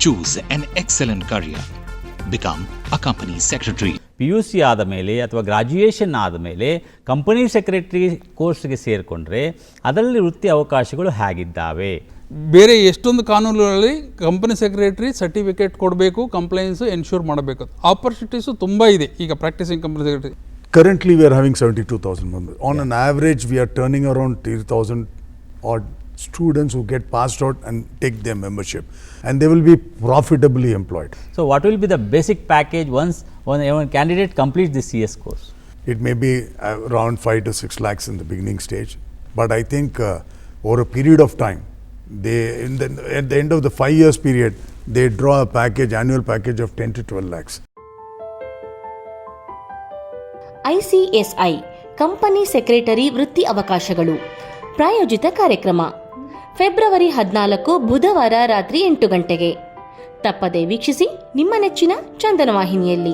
Choose an excellent career. Become a company secretary. PUC ಆದ ಮೇಲೆ ಅಥವಾ ಗ್ರಾಜ್ಯುಯೇಷನ್ ಆದ ಮೇಲೆ ಕಂಪನಿ ಸೆಕ್ರೆಟರಿ ಕೋರ್ಸ್ಗೆ ಸೇರಿಕೊಂಡ್ರೆ ಅದರಲ್ಲಿ ವೃತ್ತಿ ಅವಕಾಶಗಳು ಹೇಗಿದ್ದಾವೆ? ಬೇರೆ ಎಷ್ಟೊಂದು ಕಾನೂನುಗಳಲ್ಲಿ ಕಂಪನಿ ಸೆಕ್ರೆಟರಿ ಸರ್ಟಿಫಿಕೇಟ್ ಕೊಡಬೇಕು, ಕಂಪ್ಲೈನ್ಸು ಎನ್ಶೂರ್ ಮಾಡಬೇಕು. ಆಪರ್ಚುನಿಟೀಸು ತುಂಬ ಇದೆ ಈಗ practising company secretary. Currently we are having 72,000 members. On an average we are turning around 3,000 odd students who get passed out and take their membership, and they will be profitably employed. So what will be the basic package once one candidate completes the CS course? It may be around 5 to 6 lakhs in the beginning stage, but I think over a period of time, at the end of the 5 years period, they draw a package, annual package of 10 to 12 lakhs. ICSI company secretary ವೃತ್ತಿ ಅವಕಾಶಗಳು ಪ್ರಾಯೋಜಿತ ಕಾರ್ಯಕ್ರಮ February 14 ಬುಧವಾರ ರಾತ್ರಿ 8 ಗಂಟೆಗೆ. ತಪ್ಪದೇ ವೀಕ್ಷಿಸಿ ನಿಮ್ಮ ನೆಚ್ಚಿನ ಚಂದನ ವಾಹಿನಿಯಲ್ಲಿ.